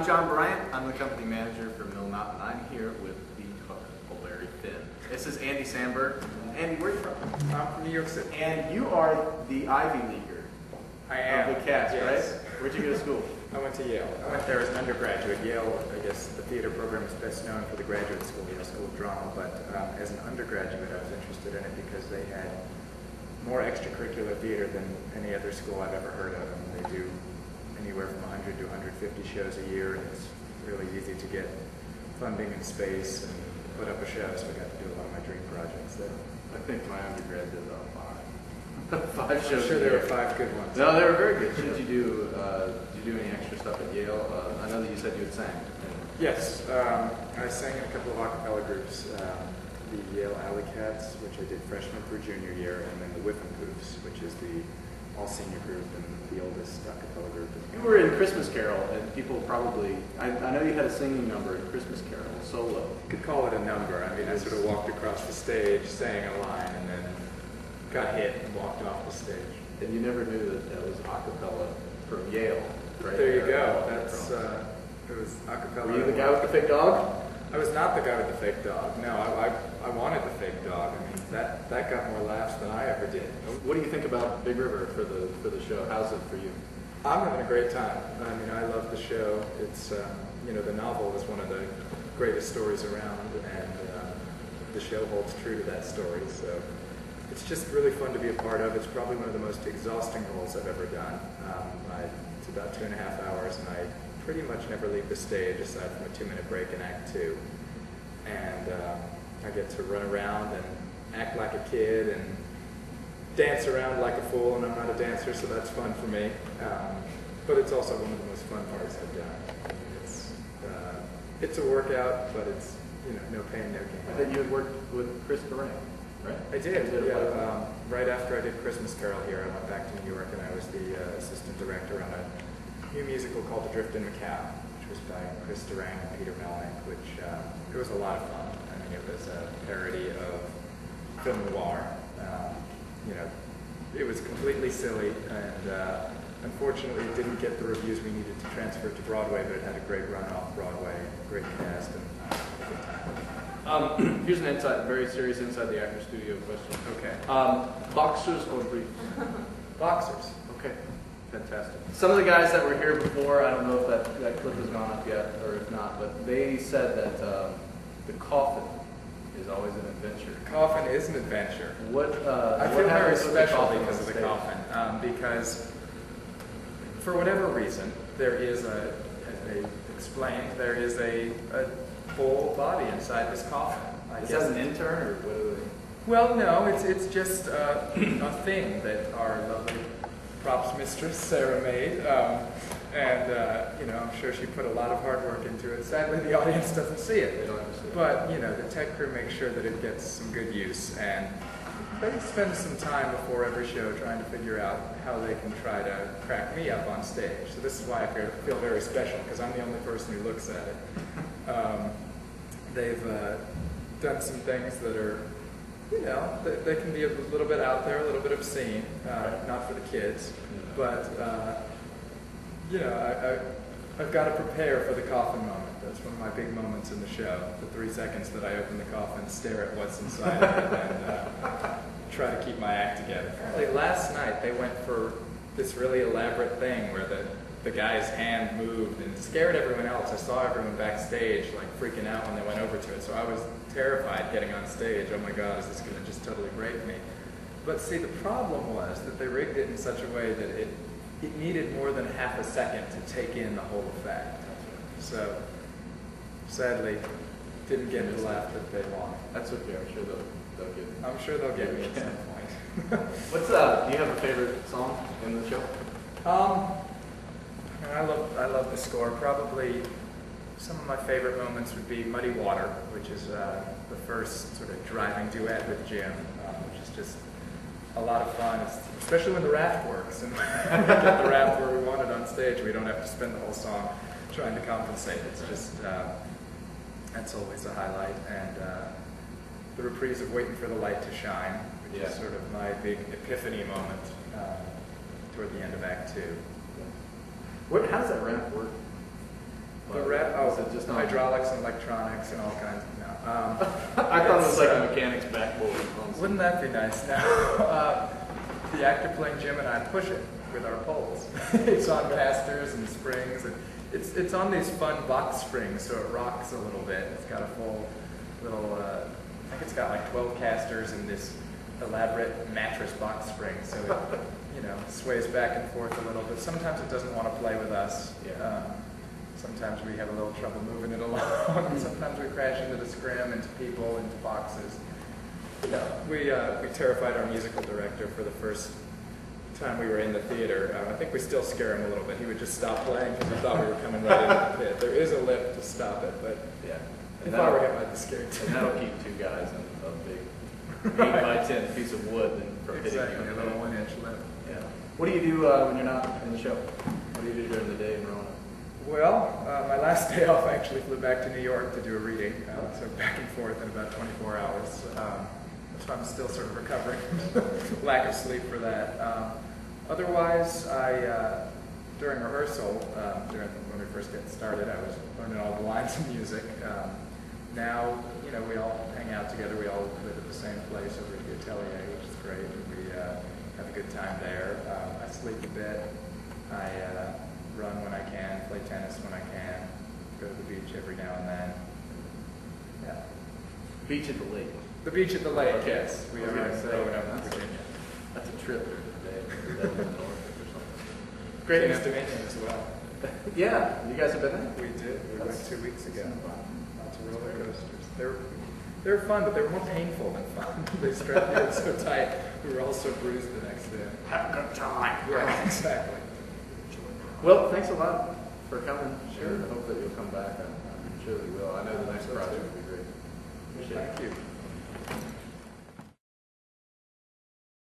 I'm John Bryant. I'm the company manager for Mill Mountain. I'm here with the Larry Finn. This is Andy Sandberg. Andy, where are you from? I'm from New York City. And you are the Ivy Leaguer. I am. Of the cast, yes. right? Where'd you go to school? I went to Yale. I went there as an undergraduate. Yale, I guess the theater program is best known for the graduate school, Yale School of Drama, but as an undergraduate I was interested in it because they had more extracurricular theater than any other school I've ever heard of. I mean, they do anywhere from 100 to 150 shows a year, and it's really easy to get funding and space and put up a show, so I got to do a lot of my dream projects there. I think my undergrad did about 5 shows. I'm sure there were 5 good ones. No, they were very good. Did you do any extra stuff at Yale? I know that you said you had sang. Yes, I sang in a couple of a cappella groups. The Yale Alley Cats, which I did freshman through junior year, and then the Whiffin' Poofs, which is the all-senior group and the oldest a cappella group. You were in Christmas Carol, and people probably, I know you had a singing number in Christmas Carol, solo. You could call it a number. I mean, I sort of walked across the stage, sang a line, and then got hit and walked off the stage. And you never knew that was a cappella from Yale, right? There you go. That's, it was a cappella. Were you the guy with the fake dog? I was not the guy with the fake dog. No, I wanted the fake dog. I mean, that got more laughs than I ever did. What do you think about Big River for the show? How's it for you? I'm having a great time. I mean, I love the show. It's, you know, the novel is one of the greatest stories around, and the show holds true to that story. So it's just really fun to be a part of. It's probably one of the most exhausting roles I've ever done. It's about 2.5 hours, and I pretty much never leave the stage aside from a 2-minute break in Act 2. And I get to run around and act like a kid and dance around like a fool, and I'm not a dancer, so that's fun for me. But it's also one of the most fun parts I've done. It's a workout, but it's, you know, no pain, no gain. I thought you had worked with Chris Durang, right? I did, yeah. Right after I did Christmas Carol here, I went back to New York, and I was the assistant director on a new musical called The Drift in Macau, which was by Chris Durang and Peter Melnick, which it was a lot of fun. I mean, it was a parody of film noir. You know, it was completely silly, and unfortunately it didn't get the reviews we needed to transfer to Broadway, but it had a great run off Broadway, great cast, and a good time. Here's an very serious inside the actor studio question. Okay. Boxers or briefs? Boxers. Okay, fantastic. Some of the guys that were here before, I don't know if that clip has gone up yet or if not, but they said that the coffin is always an adventure. The coffin is an adventure. I feel very special because of the coffin, because for whatever reason, there is as they explained, there is a full body inside this coffin. Is that an intern or what are they? Well, no, it's just a thing that our lovely props mistress Sarah made, and you know, I'm sure she put a lot of hard work into it. Sadly, the audience doesn't see it. They don't understand. But you know, the tech crew makes sure that it gets some good use, and they spend some time before every show trying to figure out how they can try to crack me up on stage. So this is why I feel very special, because I'm the only person who looks at it. They've done some things that are, you know, they can be a little bit out there, a little bit obscene, not for the kids, but you know, I've got to prepare for the coffin moment. That's one of my big moments in the show. The 3 seconds that I open the coffin, stare at what's inside of it, and try to keep my act together. Apparently last night they went for this really elaborate thing where the guy's hand moved and scared everyone else. I saw everyone backstage like freaking out when they went over to it, so I was terrified getting on stage. Oh my God, is this going to just totally break me? But see, the problem was that they rigged it in such a way that it needed more than half a second to take in the whole effect. So, sadly, didn't get the laugh that they wanted. That's okay. I'm sure they'll get me. I'm sure they'll get me at some point. What's do you have a favorite song in the show? I love the score. Probably some of my favorite moments would be Muddy Water, which is the first sort of driving duet with Jim, which is just a lot of fun, especially when the raft works and we get the raft where we want it on stage. We don't have to spend the whole song trying to compensate. It's just, that's always a highlight. And the reprise of Waiting for the Light to Shine, which is sort of my big epiphany moment toward the end of Act 2. How does that ramp work? Is it just on- hydraulics and electronics and all kinds of, no. I thought it was like It's, a mechanic's backboard. Wouldn't that be nice? No. The actor playing Jim and I push it with our poles. It's on casters and springs, and it's on these fun box springs, so it rocks a little bit. It's got a full little, I think it's got like 12 casters and this elaborate mattress box spring, so it, sways back and forth a little bit. Sometimes it doesn't want to play with us. Yeah. Sometimes we have a little trouble moving it along, and sometimes we crash into the scrim, into people, into boxes. We terrified our musical director for the first time we were in the theater. I think we still scare him a little bit. He would just stop playing because he thought we were coming right into the pit. There is a lift to stop it, but Yeah. if I were him, I'd be scared too. And that'll keep two guys in a big 8 by 10 piece of wood from hitting Exactly, you. a little 1-inch lift. Yeah. What do you do when you're not in the show? What do you do during the day in Rona? Well, my last day off, I actually flew back to New York to do a reading, so back and forth in about 24 hours. So I'm still sort of recovering from lack of sleep for that. Otherwise, during rehearsal, when we first get started, I was learning all the lines of music. Now, we all hang out together. We all live at the same place over at the Atelier, which is great. We have a good time there. I sleep a bit. I run when I can, play tennis when I can, go to the beach every now and then. Yeah. Beach at the lake. The beach at the lake, Okay. yes. We I was are gonna say, growing up in that's- Virginia. That's a trip during the day. That's in the north or something. Great Yeah. Dominion as well. Yeah, you guys have been there? We did. We went That's- 2 weeks ago. Lots of roller coasters. They were fun, but they were more painful than fun. They strapped me in so tight. We were all so bruised the next day. Have a good time. Yeah, exactly. Well, thanks a lot for coming. Sure. I hope that you'll come back. I'm sure that you will. I know the next project will be